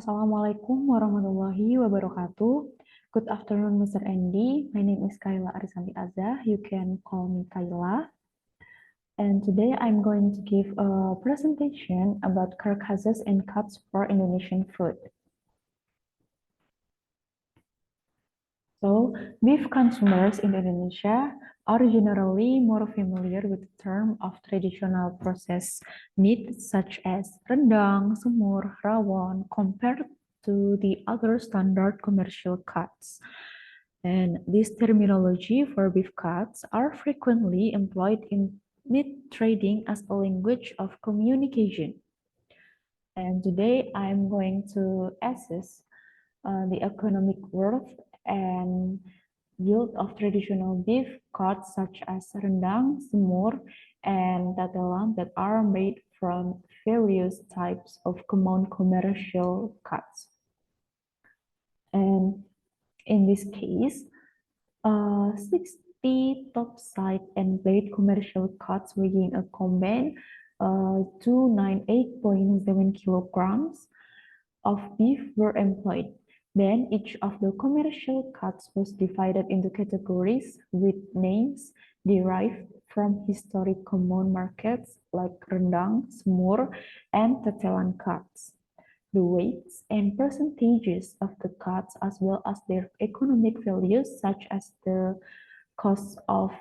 Assalamualaikum warahmatullahi wabarakatuh. Good afternoon, Mr. Endy. My name is Kayla Arisanti. You can call me Kayla. And today I'm going to give a presentation about carcasses and cuts for Indonesian food. So, beef consumers in Indonesia are generally more familiar with the term of traditional processed meat such as rendang, semur, rawon, compared to the other standard commercial cuts. And this terminology for beef cuts are frequently employed in meat trading as a language of communication. And today I'm going to assess the economic worth and yield of traditional beef cuts such as rendang, semur, and tetelan that are made from various types of common commercial cuts. And in this case, 60 topside and blade commercial cuts weighing a combined 298.7 kilograms of beef were employed. Then each of the commercial cuts was divided into categories with names derived from historic common markets like rendang, semur, and tetelan cuts. The weights and percentages of the cuts as well as their economic values such as the cost of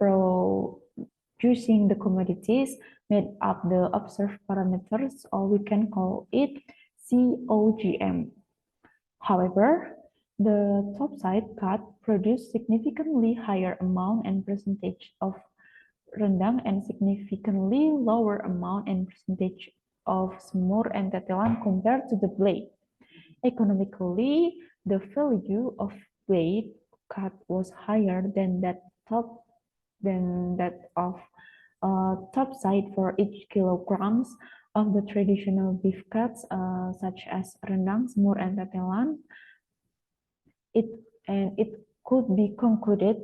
producing the commodities made up the observed parameters, or we can call it COGM. However, the topside cut produced significantly higher amount and percentage of rendang and significantly lower amount and percentage of semur and tetelan compared to the blade. Economically, the value of blade cut was higher than that of topside for each kilograms of the traditional beef cuts, such as rendang, semur, and tetelan. It could be concluded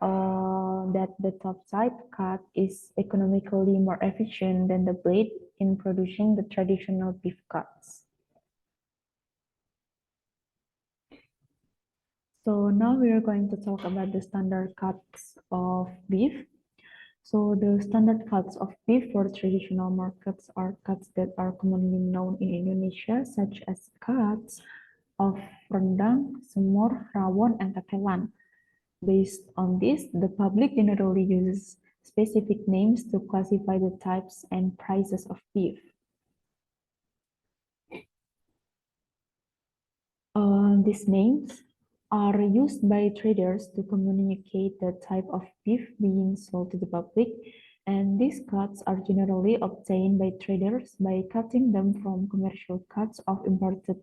that the topside cut is economically more efficient than the blade in producing the traditional beef cuts. So now we are going to talk about the standard cuts of beef. So the standard cuts of beef for traditional markets are cuts that are commonly known in Indonesia, such as cuts of rendang, semur, rawon, and tetelan. Based on this, the public generally uses specific names to classify the types and prices of beef. These names are used by traders to communicate the type of beef being sold to the public, and these cuts are generally obtained by traders by cutting them from commercial cuts of imported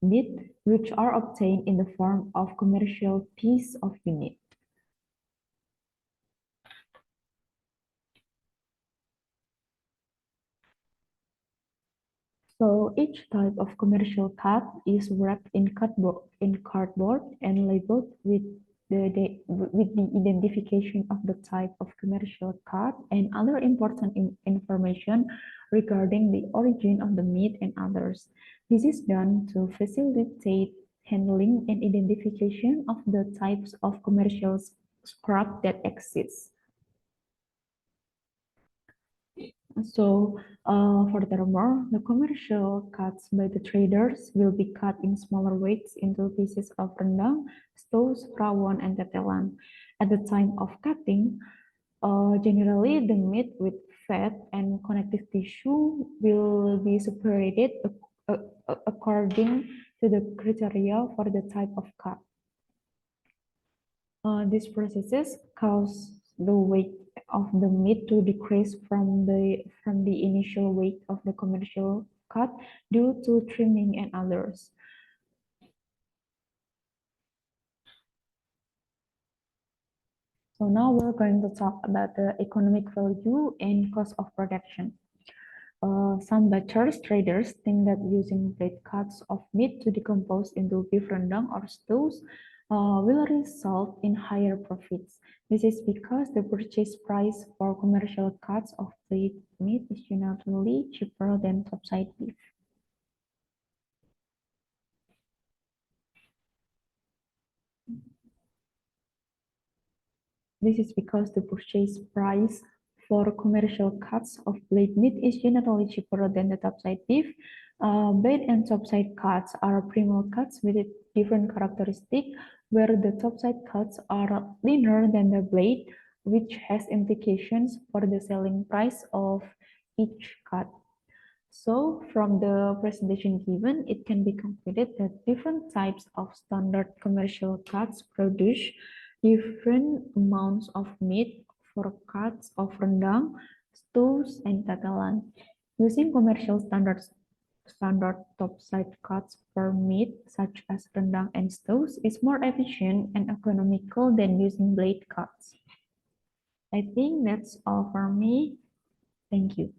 meat, which are obtained in the form of commercial piece of unit. So each type of commercial cut is wrapped in cardboard and labeled with the identification of the type of commercial cut and other important information regarding the origin of the meat and others. This is done to facilitate handling and identification of the types of commercial scrap that exist. So, furthermore, the commercial cuts by the traders will be cut in smaller weights into pieces of rendang, stews, rawon, and tetelan. At the time of cutting, generally the meat with fat and connective tissue will be separated according to the criteria for the type of cut. These processes cause the weight of the meat to decrease from the initial weight of the commercial cut due to trimming and others. So now we're going to talk about the economic value and cost of production. Some butchers traders think that using blade cuts of meat to decompose into beef rendang or stews will result in higher profits. This is because the purchase price for commercial cuts of blade meat is generally cheaper than topside beef. This is because the purchase price for commercial cuts of blade meat is generally cheaper than the topside beef. Blade and topside cuts are primal cuts with a different characteristic, where the topside cuts are thinner than the blade, which has implications for the selling price of each cut. So, from the presentation given, it can be concluded that different types of standard commercial cuts produce different amounts of meat for cuts of rendang, stews, and tetelan. Using commercial standard topside cuts for meat, such as rendang and stews, is more efficient and economical than using blade cuts. I think that's all for me. Thank you.